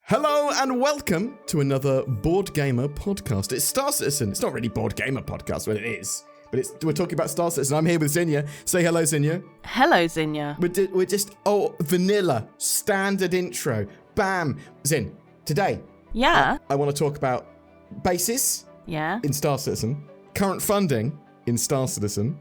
Hello and welcome to another BoredGamer podcast. It's Star Citizen. It's not really BoredGamer podcast, but it is. But we're talking about Star Citizen. I'm here with Zinnia. Say hello, Zinnia. Hello, Zinnia. We're just, vanilla, standard intro. Bam. Zin, today. Yeah. I want to talk about bases in Star Citizen, current funding in Star Citizen,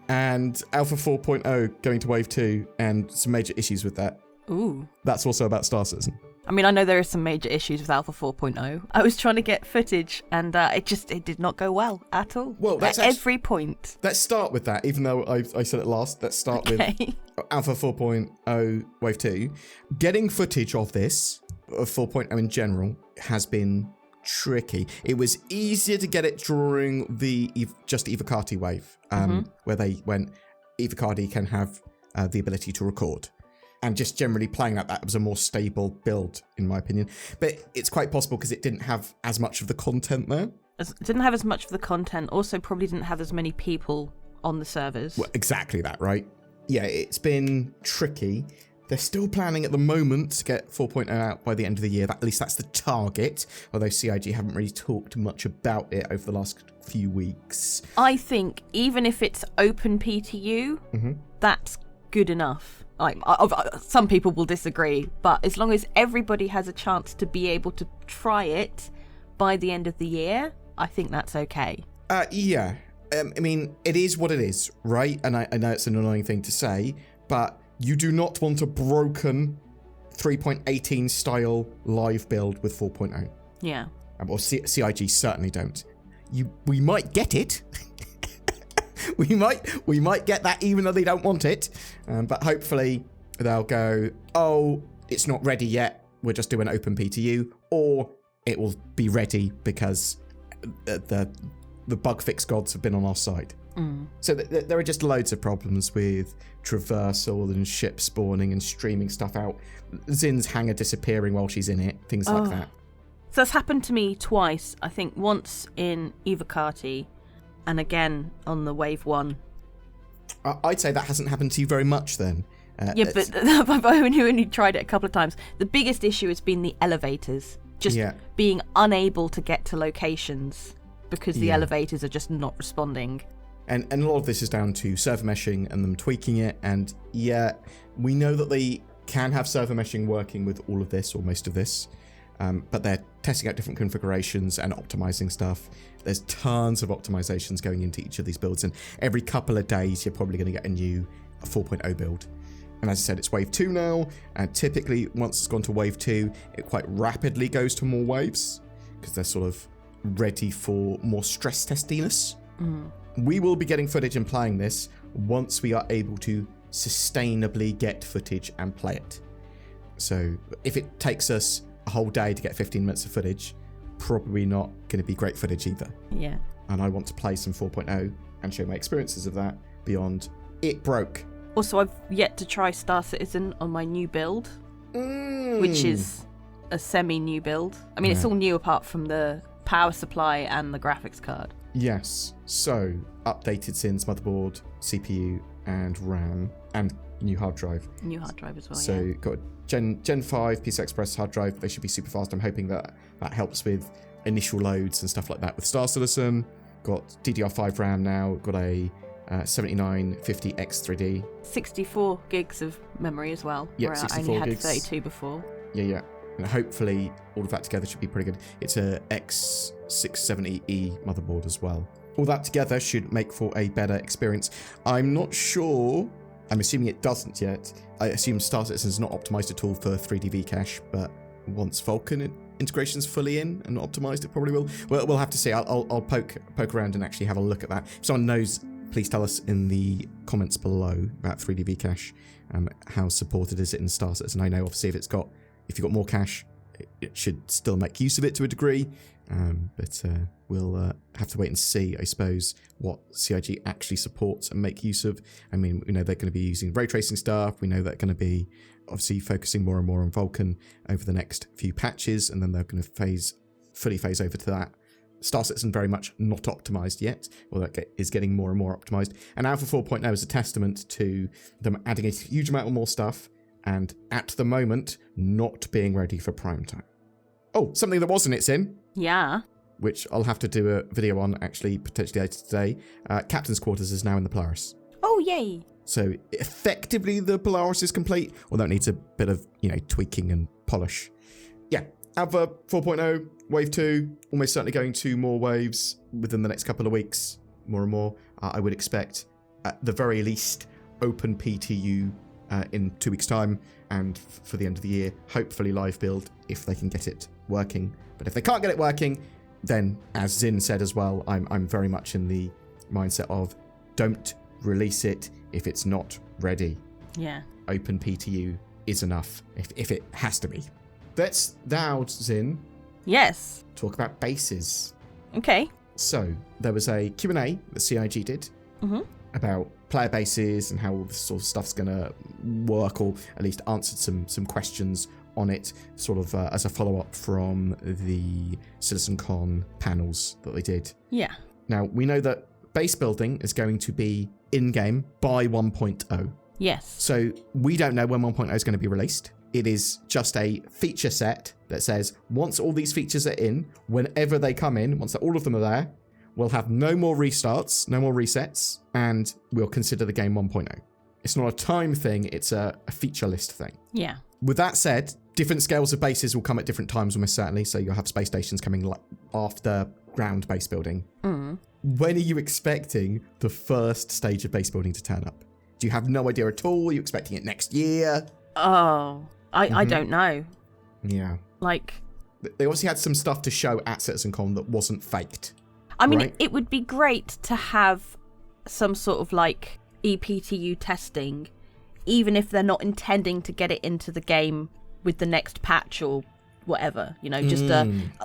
and Alpha 4.0 going to Wave 2 and some major issues with that. Ooh. That's also about Star Citizen. I mean, I know there are some major issues with Alpha 4.0. I was trying to get footage and it did not go well at all. Well, that's at every point. Let's start with that, even though I said it last. Let's start with Alpha 4.0 Wave 2. Getting footage of this, of 4.0 in general, has been tricky. It was easier to get it during the just Evocati wave, where they went, Evocati can have the ability to record. And just generally playing that was a more stable build, in my opinion. But it's quite possible because it didn't have as much of the content there. It didn't have as much of the content, also probably didn't have as many people on the servers. Well, exactly that, right? Yeah, it's been tricky. They're still planning at the moment to get 4.0 out by the end of the year. At least that's the target, although CIG haven't really talked much about it over the last few weeks. I think even if it's open PTU, that's good enough. Like, some people will disagree, but as long as everybody has a chance to be able to try it by the end of the year, I think that's okay. Yeah. I mean, it is what it is, right? And I know it's an annoying thing to say, but you do not want a broken 3.18 style live build with 4.0. Yeah. Or CIG certainly don't. We might get it. We might get that even though they don't want it, but hopefully they'll go, oh, it's not ready yet, we'll just do an open PTU, or it will be ready because the bug fix gods have been on our side. So there are just loads of problems with traversal and ship spawning and streaming stuff out, Zin's hangar disappearing while she's in it, things like that. So that's happened to me twice, I think once in Evocati, and again on the Wave 1. I'd say that hasn't happened to you very much then. But I've only tried it a couple of times. The biggest issue has been the elevators. Just being unable to get to locations because the elevators are just not responding. And a lot of this is down to server meshing and them tweaking it. And we know that they can have server meshing working with all of this or most of this. But they're testing out different configurations and optimizing stuff. There's tons of optimizations going into each of these builds, and every couple of days you're probably going to get a new 4.0 build. And as I said, it's Wave 2 now, and typically once it's gone to Wave 2, it quite rapidly goes to more waves, because they're sort of ready for more stress testiness. We will be getting footage and playing this once we are able to sustainably get footage and play it. So if it takes us a whole day to get 15 minutes of footage, probably not going to be great footage either. Yeah. And I want to play some 4.0 and show my experiences of that beyond it broke. Also, I've yet to try Star Citizen on my new build, which is a semi-new build. I mean, it's all new apart from the power supply and the graphics card. Yes. So, updated since motherboard, CPU, and RAM, and new hard drive. New hard drive as well, So, got a Gen 5 PCI Express hard drive. They should be super fast. I'm hoping that helps with initial loads and stuff like that with Star Citizen. Got DDR5 RAM now. Got a 7950X3D. 64 gigs of memory as well. Yeah, where 64 I only gigs. had 32 before. Yeah. And hopefully all of that together should be pretty good. It's a X670E motherboard as well. All that together should make for a better experience. I'm not sure. I'm assuming it doesn't yet. I assume Star Citizen is not optimized at all for 3D Vcache, but once Vulkan integration's fully in and optimized, it probably will. We'll have to see. I'll poke around and actually have a look at that. If someone knows, please tell us in the comments below about 3D Vcache, how supported is it in Star Citizen. I know obviously if you've got more cache, it should still make use of it to a degree. But we'll have to wait and see, I suppose, what CIG actually supports and make use of. I mean, we know they're going to be using ray tracing stuff. We know they're going to be obviously focusing more and more on Vulkan over the next few patches, and then they're going to fully phase over to that. Star Citizen very much not optimized yet, or that is getting more and more optimized. And Alpha 4.0 is a testament to them adding a huge amount of more stuff and at the moment, not being ready for prime time. Oh, something that wasn't its in. Yeah. Which I'll have to do a video on, actually, potentially later today. Captain's Quarters is now in the Polaris. Oh, yay. So effectively the Polaris is complete, although it needs a bit of, tweaking and polish. Yeah, Alpha 4.0, Wave 2, almost certainly going to more waves within the next couple of weeks, more and more. I would expect, at the very least, open PTU in 2 weeks' time, and for the end of the year, hopefully live build if they can get it working. But if they can't get it working, then, as Zin said as well, I'm very much in the mindset of don't release it if it's not ready. Yeah. Open PTU is enough if it has to be. Let's now, Zin, Yes. talk about bases. Okay. So, there was a Q&A that CIG did about player bases and how all this sort of stuff's going to work, or at least answered some questions on it, sort of as a follow-up from the CitizenCon panels that they did. Yeah. Now, we know that base building is going to be in-game by 1.0. Yes. So we don't know when 1.0 is going to be released. It is just a feature set that says once all these features are in, whenever they come in, once all of them are there, we'll have no more restarts, no more resets, and we'll consider the game 1.0. It's not a time thing, it's a feature list thing. Yeah. With that said, different scales of bases will come at different times almost certainly, so you'll have space stations coming after ground base building. When are you expecting the first stage of base building to turn up? Do you have no idea at all? Are you expecting it next year? Oh, I don't know. Yeah. Like, they obviously had some stuff to show at CitizenCon that wasn't faked. I mean, right? it would be great to have some sort of like ePTU testing, even if they're not intending to get it into the game with the next patch or whatever, just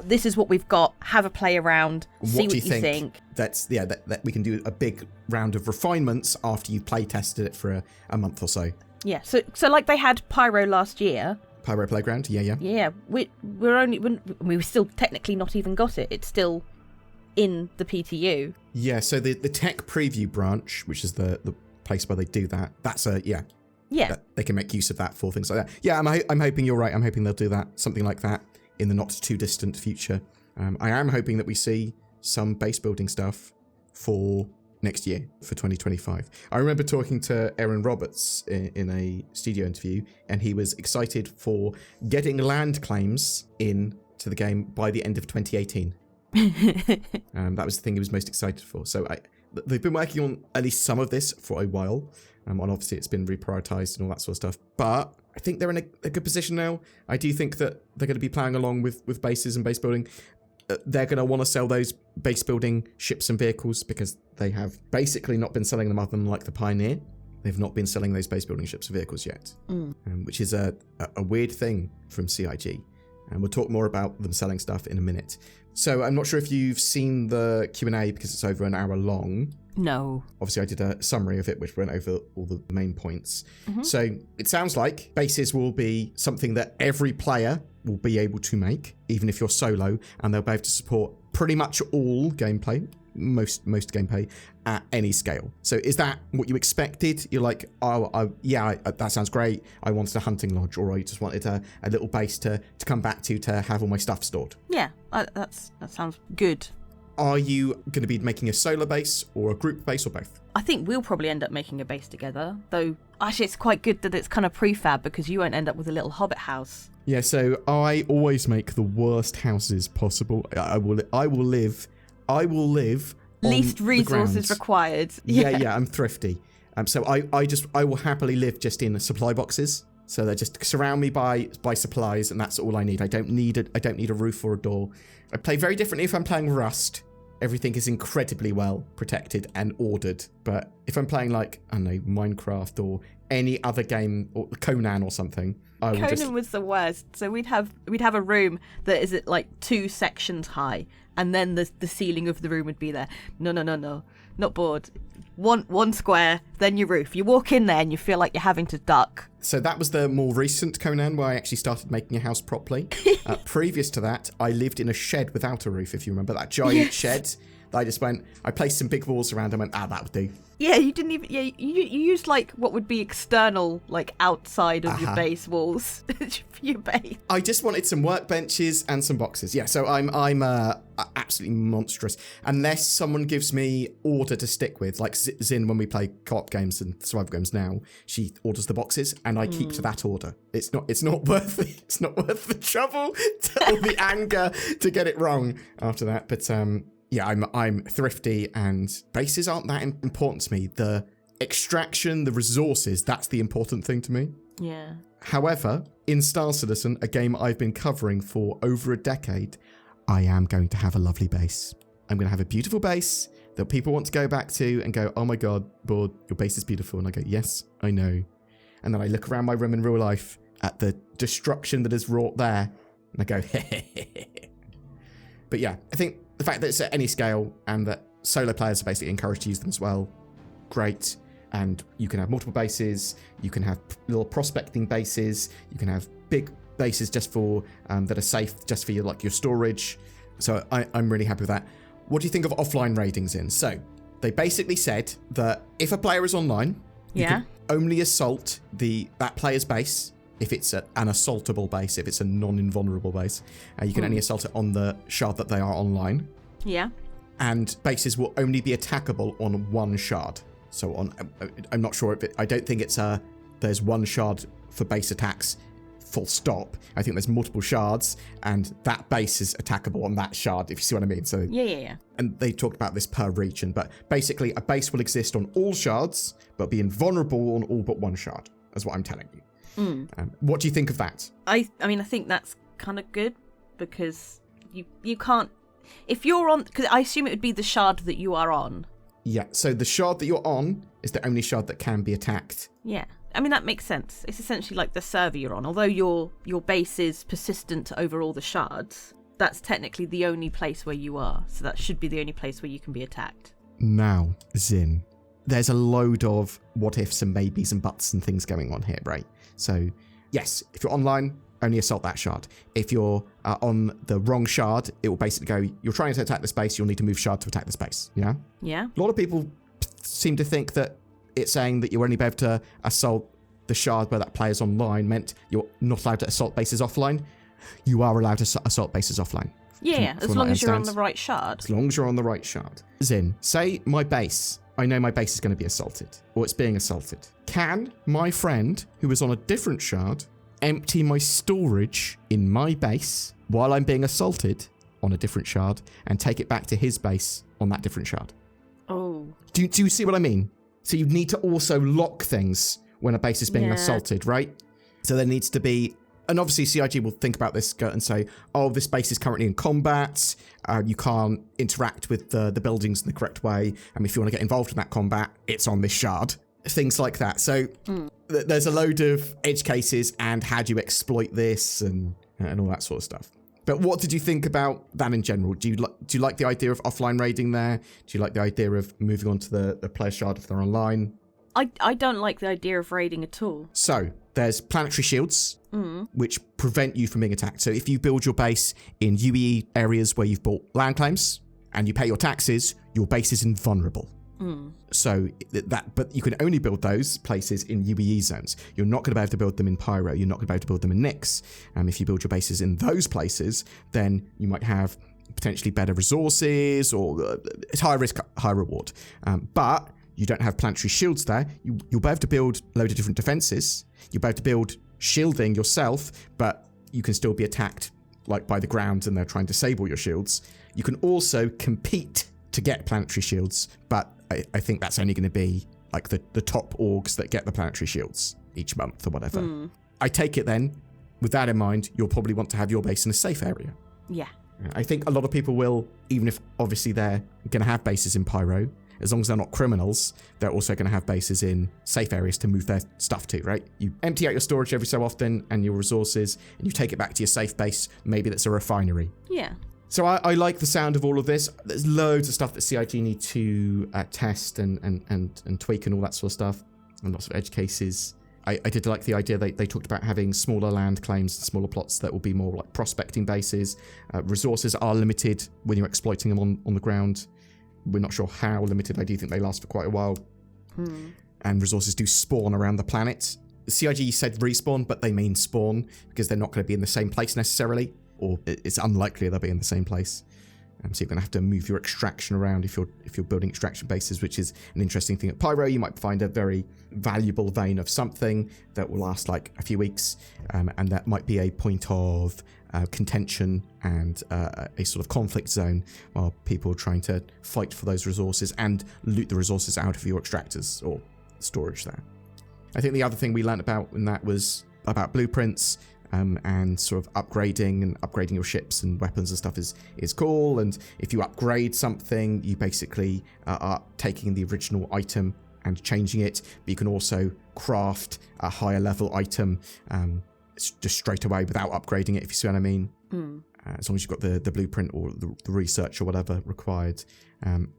this is what we've got, have a play around, see what you think. That we can do a big round of refinements after you've play tested it for a month or so. Yeah, so like they had Pyro last year. Pyro Playground, yeah. Yeah, we've still technically not even got it. It's still in the PTU. Yeah, so the tech preview branch, which is the place where they do that, that's they can make use of that for things like that. Yeah, I'm hoping you're right. I'm hoping they'll do that, something like that, in the not too distant future. I am hoping that we see some base building stuff for next year, for 2025. I remember talking to Aaron Roberts in a studio interview, and he was excited for getting land claims into the game by the end of 2018. That was the thing he was most excited for. So they've been working on at least some of this for a while. And obviously it's been reprioritized and all that sort of stuff. But I think they're in a good position now. I do think that they're going to be playing along with bases and base building. They're going to want to sell those base building ships and vehicles because they have basically not been selling them other than like the Pioneer. They've not been selling those base building ships and vehicles yet, which is a weird thing from CIG. And we'll talk more about them selling stuff in a minute. So I'm not sure if you've seen the Q&A because it's over an hour long. No. Obviously, I did a summary of it, which went over all the main points. So it sounds like bases will be something that every player will be able to make, even if you're solo, and they'll be able to support pretty much all gameplay, most gameplay, at any scale. So is that what you expected? You're like, that sounds great. I wanted a hunting lodge, or I just wanted a little base to come back to have all my stuff stored. Yeah, that sounds good. Are you going to be making a solo base or a group base or both? I think we'll probably end up making a base together, though actually it's quite good that it's kind of prefab because you won't end up with a little hobbit house. Yeah, so I always make the worst houses possible. I will live least resources required. Yeah, I'm thrifty. So I will happily live just in supply boxes. So they just surround me by supplies, and that's all I need. I don't need a roof or a door. I play very differently if I'm playing Rust. Everything is incredibly well protected and ordered. But if I'm playing like, I don't know, Minecraft or any other game, or Conan or something, Conan was the worst. So we'd have a room that is at like 2 sections high, and then the ceiling of the room would be there. No, not bored. One square, then your roof. You walk in there and you feel like you're having to duck. So that was the more recent Conan where I actually started making a house properly. Previous to that, I lived in a shed without a roof, if you remember that giant shed. that I placed some big walls around and went, that would do. Yeah, you didn't even. Yeah, you used like what would be external, like outside of your base walls for your base. I just wanted some workbenches and some boxes. Yeah, so I'm absolutely monstrous. Unless someone gives me order to stick with, like Zin when we play co-op games and survival games now, she orders the boxes and I keep to that order. It's not worth it. It's not worth the trouble or the anger to get it wrong after that. But yeah, I'm thrifty and bases aren't that important to me. The extraction, the resources, that's the important thing to me. Yeah. However, in Star Citizen, a game I've been covering for over a decade, I am going to have a lovely base. I'm going to have a beautiful base that people want to go back to and go, oh my God, Bored, your base is beautiful. And I go, yes, I know. And then I look around my room in real life at the destruction that is wrought there. And I go, But yeah, I think the fact that it's at any scale and that solo players are basically encouraged to use them as well, great. And you can have multiple bases, you can have little prospecting bases, you can have big bases just for that are safe, just for your storage. So I'm really happy with that. What do you think of offline raidings in? So they basically said that if a player is online, you can only assault that player's base if it's an assaultable base, if it's a non-invulnerable base. You can only assault it on the shard that they are online. Yeah. And bases will only be attackable on one shard. So I'm not sure I don't think there's one shard for base attacks, full stop. I think there's multiple shards and that base is attackable on that shard, if you see what I mean. So yeah. And they talked about this per region, but basically a base will exist on all shards, but be invulnerable on all but one shard, is what I'm telling you. What do you think of that? I mean, I think that's kind of good because you can't, if you're on, because I assume it would be the shard that you are on. Yeah, so the shard that you're on is the only shard that can be attacked. Yeah, I mean, that makes sense. It's essentially like the server you're on. Although your base is persistent over all the shards, that's technically the only place where you are. So that should be the only place where you can be attacked. Now, Zin, there's a load of what ifs and maybes and buts and things going on here, right? So, yes, if you're online, only assault that shard. If you're on the wrong shard, it will basically go, you're trying to attack the space, you'll need to move shard to attack the space, yeah? Yeah. A lot of people seem to think that it's saying that you're only able to assault the shard where that player's online meant you're not allowed to assault bases offline. You are allowed to assault bases offline. Yeah, as long as you're on the right shard. As long as you're on the right shard. Zin, say my base, I know my base is going to be assaulted, or it's being assaulted. Can my friend, who is on a different shard, empty my storage in my base while I'm being assaulted on a different shard and take it back to his base on that different shard? Oh. Do you see what I mean? So you need to also lock things when a base is being assaulted, right? So there needs to be, and obviously CIG will think about this and say, oh, this base is currently in combat. You can't interact with the buildings in the correct way. And if you want to get involved in that combat, it's on this shard. Things like that. So there's a load of edge cases and how do you exploit this and all that sort of stuff. But what did you think about that in general? Do you like the idea of offline raiding there? Do you like the idea of moving on to the player shard if they're online? I don't like the idea of raiding at all. So there's planetary shields, which prevent you from being attacked. So if you build your base in UE areas where you've bought land claims and you pay your taxes, your base is invulnerable. So but you can only build those places in UEE zones. You're not going to be able to build them in Pyro. You're not going to be able to build them in Nyx. If you build your bases in those places, then you might have potentially better resources or it's high risk, high reward. But you don't have planetary shields there. You'll be able to build a load of different defenses. You'll be able to build shielding yourself, but you can still be attacked like by the ground and they're trying to disable your shields. You can also compete to get planetary shields, but I think that's only going to be like the top orgs that get the planetary shields each month or whatever. I take it then, with that in mind, you'll probably want to have your base in a safe area. Yeah. I think a lot of people will, even if obviously they're going to have bases in Pyro, as long as they're not criminals, they're also going to have bases in safe areas to move their stuff to, right? You empty out your storage every so often and your resources, and you take it back to your safe base. Maybe that's a refinery. Yeah. So I like the sound of all of this. There's loads of stuff that CIG need to test and tweak and all that sort of stuff, and lots of edge cases. I did like the idea they talked about having smaller land claims, smaller plots that will be more like prospecting bases. Resources are limited when you're exploiting them on the ground. we're not sure how limited. I do think they last for quite a while. And resources do spawn around the planet. CIG said respawn, but they mean spawn because they're not going to be in the same place necessarily, or it's unlikely they'll be in the same place. So you're going to have to move your extraction around if you're building extraction bases, which is an interesting thing. At Pyro, you might find a very valuable vein of something that will last like a few weeks, and that might be a point of contention and a sort of conflict zone while people are trying to fight for those resources and loot the resources out of your extractors or storage there. I think the other thing we learned about in that was about blueprints. And sort of upgrading your ships and weapons and stuff is cool. And if you upgrade something, you basically are taking the original item and changing it. But you can also craft a higher level item just straight away without upgrading it, if you see what I mean. As long as you've got the blueprint or the research or whatever required.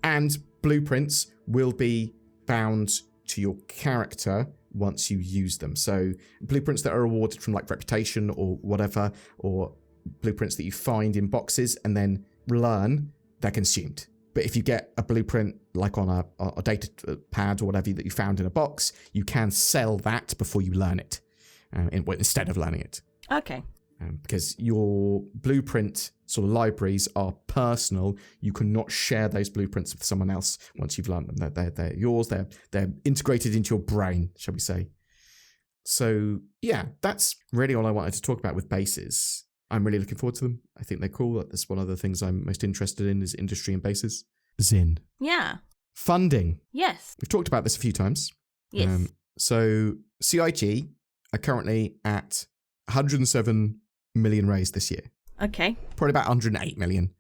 And blueprints will be bound to your character once you use them. So blueprints that are awarded from like reputation or whatever, or blueprints that you find in boxes and then learn, they're consumed. But if you get a blueprint like on a data pad or whatever that you found in a box, you can sell that before you learn it, instead of learning it. Okay. Because your blueprint sort of libraries are personal. You cannot share those blueprints with someone else once you've learned them. They're yours. They're integrated into your brain, shall we say. So yeah, that's really all I wanted to talk about with bases. I'm really looking forward to them. I think they're cool. That's one of the things I'm most interested in is industry and bases. Zin. Yeah. Funding. Yes. We've talked about this a few times. Yes. So CIG are currently at 107 million raised this year. Okay. Probably about 108 million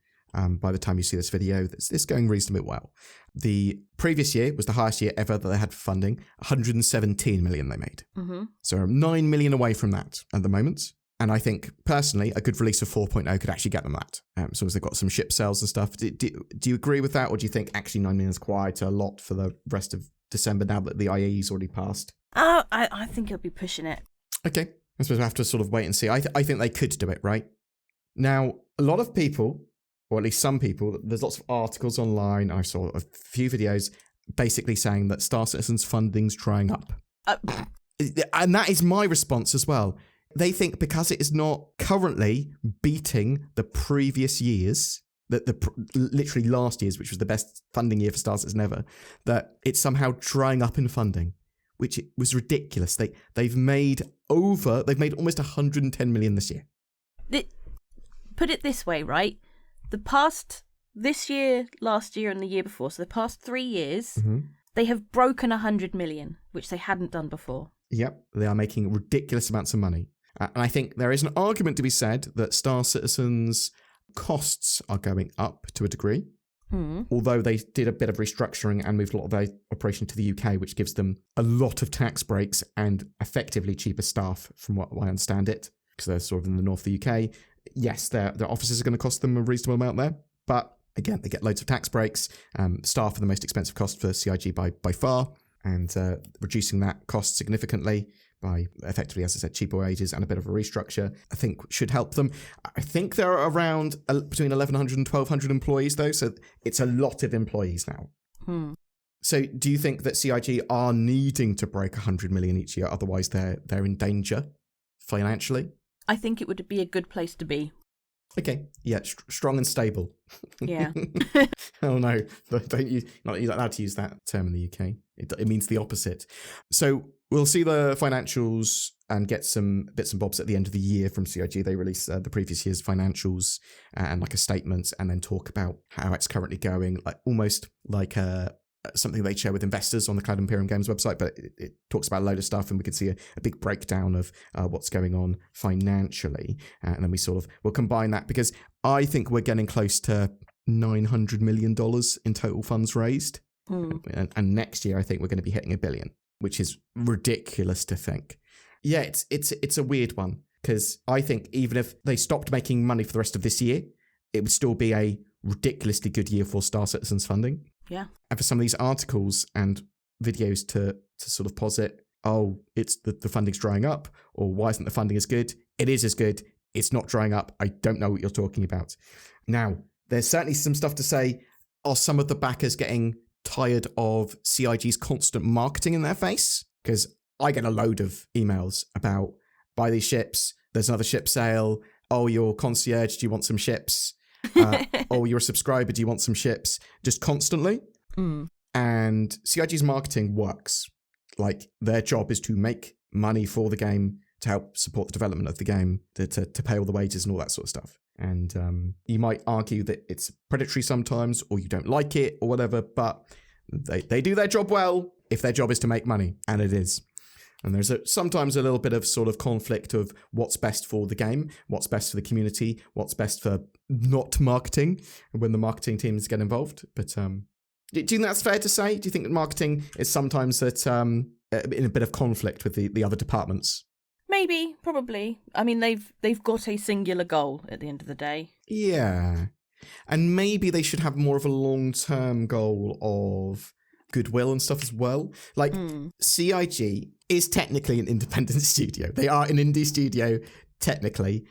by the time you see this video. It's going reasonably well. The previous year was the highest year ever that they had for funding. 117 million they made. Mm-hmm. So 9 million away from that at the moment. And I think, personally, a good release of 4.0 could actually get them that. As long as they've got some ship sales and stuff. Do you agree with that? Or do you think actually 9 million is quite a lot for the rest of December now that the IE's already passed? Oh, I think he'll be pushing it. Okay. I suppose we have to sort of wait and see. I think they could do it, right? Now, a lot of people, or at least some people, there's lots of articles online. I saw a few videos basically saying that Star Citizen's funding's drying up. And that is my response as well. They think because it is not currently beating the previous years, literally last year's, which was the best funding year for Star Citizen ever, that it's somehow drying up in funding, which was ridiculous. They've made almost 110 million this year. Put it this way, right? This year, last year, and the year before, so the past 3 years, they have broken 100 million, which they hadn't done before. Yep, they are making ridiculous amounts of money. And I think there is an argument to be said that Star Citizen's costs are going up to a degree. Although they did a bit of restructuring and moved a lot of their operation to the UK, which gives them a lot of tax breaks and effectively cheaper staff, from what I understand it, because they're sort of in the north of the UK. Yes, their offices are going to cost them a reasonable amount there, but again, they get loads of tax breaks. Staff are the most expensive cost for CIG by far, and reducing that cost significantly by effectively, as I said, cheaper wages and a bit of a restructure, I think should help them. I think there are around between 1,100 and 1,200 employees, though, so it's a lot of employees now. So do you think that CIG are needing to break 100 million each year, otherwise they're in danger financially? I think it would be a good place to be. Okay, yeah, strong and stable. Yeah. Oh no, you're not allowed to use that term in the UK. It means the opposite. So we'll see the financials and get some bits and bobs at the end of the year from CIG. They release the previous year's financials and like a statement, and then talk about how it's currently going, like almost like something they share with investors on the Cloud Imperium Games website, but it talks about a load of stuff, and we can see a big breakdown of what's going on financially. And then we'll combine that, because I think we're getting close to $900 million in total funds raised. And next year, I think we're going to be hitting $1 billion, which is ridiculous to think. Yeah, it's a weird one, because I think even if they stopped making money for the rest of this year, it would still be a ridiculously good year for Star Citizen's funding. Yeah. And for some of these articles and videos to sort of posit, oh, it's the funding's drying up, or why isn't the funding as good? It is as good. It's not drying up. I don't know what you're talking about. Now, there's certainly some stuff to say, are some of the backers getting tired of CIG's constant marketing in their face? Because I get a load of emails about, buy these ships, there's another ship sale, oh, you're concierge, do you want some ships? Oh, you're a subscriber, do you want some ships? Just constantly. And CIG's marketing works. Like, their job is to make money for the game, to help support the development of the game, to pay all the wages and all that sort of stuff. And you might argue that it's predatory sometimes, or you don't like it, or whatever, but they do their job well if their job is to make money, and it is. And there's sometimes a little bit of sort of conflict of what's best for the game, what's best for the community, what's best for not marketing, when the marketing teams get involved. But do you think that's fair to say? Do you think that marketing is sometimes in a bit of conflict with the other departments? Maybe, probably. I mean, they've got a singular goal at the end of the day. Yeah. And maybe they should have more of a long-term goal of goodwill and stuff as well. Like, CIG is technically an independent studio. They are an indie studio, technically,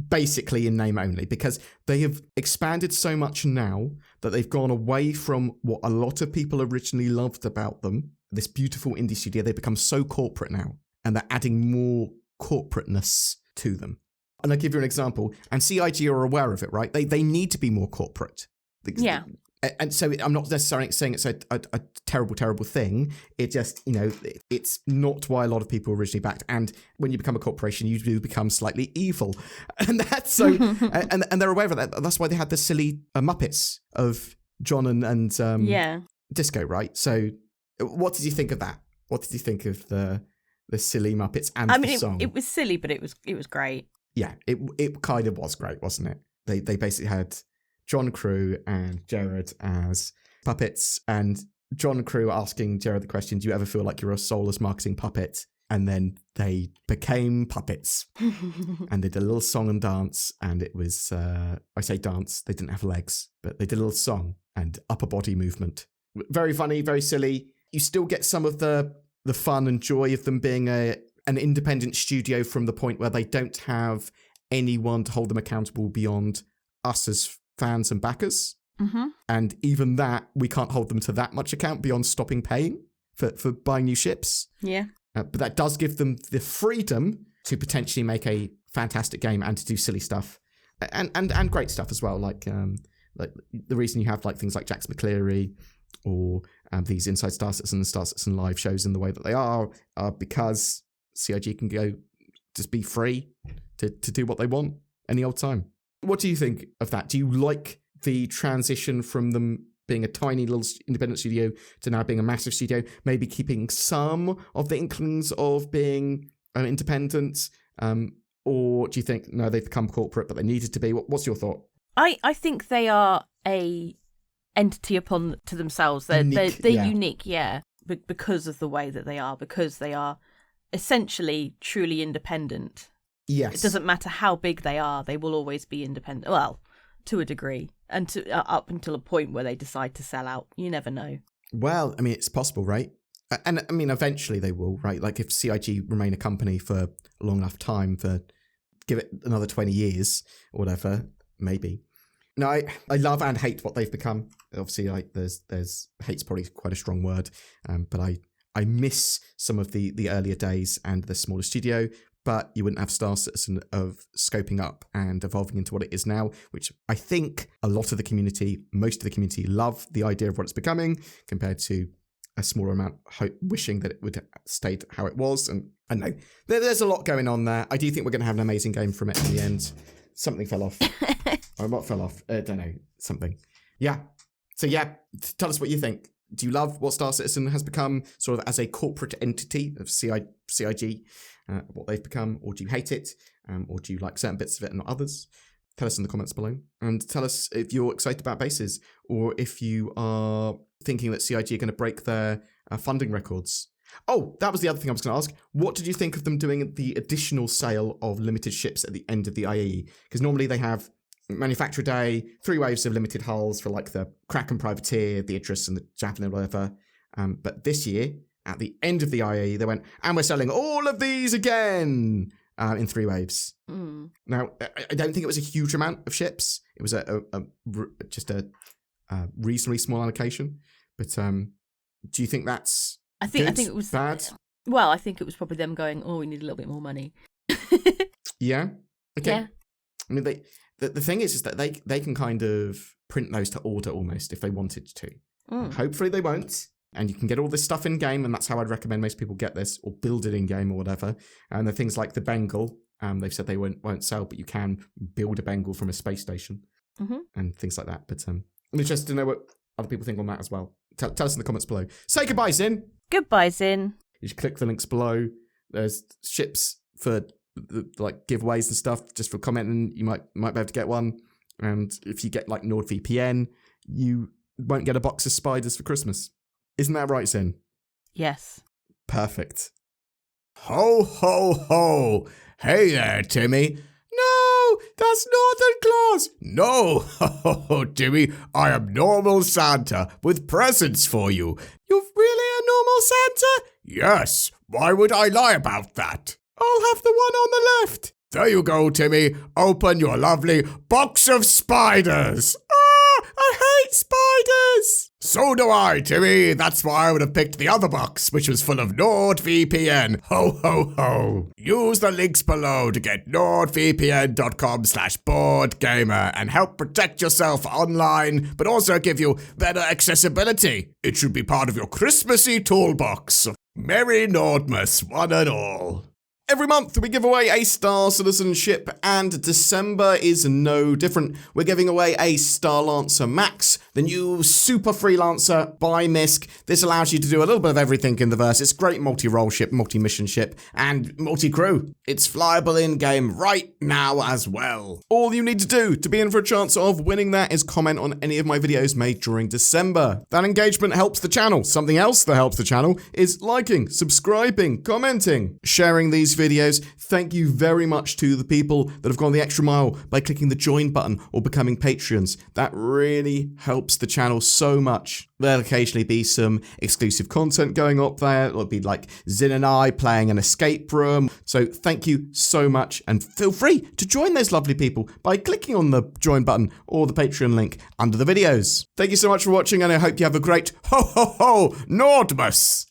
basically in name only, because they have expanded so much now that they've gone away from what a lot of people originally loved about them, this beautiful indie studio. They've become so corporate now, and they're adding more corporateness to them. And I'll give you an example, and CIG are aware of it, right? They need to be more corporate. Yeah. And so I'm not necessarily saying it's a terrible, terrible thing. It just, it's not why a lot of people originally backed. And when you become a corporation, you do become slightly evil. And that's so, and they're aware of that. That's why they had the silly Muppets of John and Disco, right? So what did you think of that? What did you think of the silly Muppets and the song? It was silly, but it was great. Yeah, it kind of was great, wasn't it? They basically had John Crew and Jared as puppets, and John Crew asking Jared the question, do you ever feel like you're a soulless marketing puppet? And then they became puppets and they did a little song and dance, and it was, I say dance, they didn't have legs, but they did a little song and upper body movement. Very funny, very silly. You still get some of the fun and joy of them being an independent studio from the point where they don't have anyone to hold them accountable beyond us as fans and backers. And even that, we can't hold them to that much account beyond stopping paying for buying new ships. Yeah. But that does give them the freedom to potentially make a fantastic game and to do silly stuff and great stuff as well. Like the reason you have like things like Jax McCleary or these Inside Star Citizen and Star Citizen live shows in the way that they are because CIG can go just be free to do what they want any old time. What do you think of that? Do you like the transition from them being a tiny little independent studio to now being a massive studio, maybe keeping some of the inklings of being an independent? Or do you think, no, they've become corporate, but they needed to be? What's your thought? I think they are a entity upon to themselves. They're unique, yeah, because of the way that they are, because they are essentially truly independent. Yes. It doesn't matter how big they are, they will always be independent. Well, to a degree, and up until a point where they decide to sell out. You never know. Well, I mean, it's possible, right? And I mean, eventually they will, right? Like if CIG remain a company for a long enough time, give it another 20 years or whatever, maybe. No, I love and hate what they've become. Obviously, like there's hate's probably quite a strong word, but I miss some of the earlier days and the smaller studio. But you wouldn't have Star Citizen of scoping up and evolving into what it is now, which I think a lot of the community, most of the community, love the idea of what it's becoming compared to a smaller amount wishing that it would have stayed how it was. And I know there's a lot going on there. I do think we're going to have an amazing game from it in the end. Something fell off. Or what fell off? I don't know. Something. Yeah. So yeah, tell us what you think. Do you love what Star Citizen has become sort of as a corporate entity of CIG? What they've become, or do you hate it, or do you like certain bits of it and not others? Tell us in the comments below, and tell us if you're excited about bases, or if you are thinking that CIG are going to break their funding records. Oh, that was the other thing I was going to ask. What did you think of them doing the additional sale of limited ships at the end of the IAE? Because normally they have Manufacturer Day, 3 waves of limited hulls for like the Kraken Privateer, the Idris and the Javelin, whatever. But this year, at the end of the IAE, they went, and we're selling all of these again in 3 waves. Now, I don't think it was a huge amount of ships. It was just a reasonably small allocation. But do you think that's I think it was bad? Well, I think it was probably them going, "Oh, we need a little bit more money." Yeah. Okay. Yeah. I mean, the thing is that they can kind of print those to order almost if they wanted to. Hopefully they won't. And you can get all this stuff in game, and that's how I'd recommend most people get this, or build it in game or whatever. And the things like the Bengal, they've said they won't sell, but you can build a Bengal from a space station and things like that. But I'm interested to know what other people think on that as well. Tell us in the comments below. Say goodbye, Zin. Goodbye, Zin. You should click the links below. There's ships for like giveaways and stuff. Just for commenting, you might be able to get one. And if you get like NordVPN, you won't get a box of spiders for Christmas. Isn't that right, Zin? Yes. Perfect. Ho, ho, ho. Hey there, Timmy. No, that's Northern Claus. No, ho, Timmy. I am normal Santa with presents for you. You're really a normal Santa? Yes. Why would I lie about that? I'll have the one on the left. There you go, Timmy. Open your lovely box of spiders. I hate spiders! So do I, Timmy. That's why I would have picked the other box, which was full of NordVPN. Ho, ho, ho. Use the links below to get nordvpn.com/BoredGamer and help protect yourself online, but also give you better accessibility. It should be part of your Christmassy toolbox. Merry Nordmas, one and all. Every month we give away a Star Citizenship, and December is no different. We're giving away a Star Lancer Max, the new super freelancer by MISC. This allows you to do a little bit of everything in the verse. It's great multi-role ship, multi-mission ship, and multi-crew. It's flyable in-game right now as well. All you need to do to be in for a chance of winning that is comment on any of my videos made during December. That engagement helps the channel. Something else that helps the channel is liking, subscribing, commenting, sharing these videos. Thank you very much to the people that have gone the extra mile by clicking the join button or becoming Patreons. That really helps the channel so much. There'll occasionally be some exclusive content going up there. It'll be like Zin and I playing an escape room. So thank you so much, and feel free to join those lovely people by clicking on the join button or the Patreon link under the videos. Thank you so much for watching, and I hope you have a great ho ho ho Nordmas!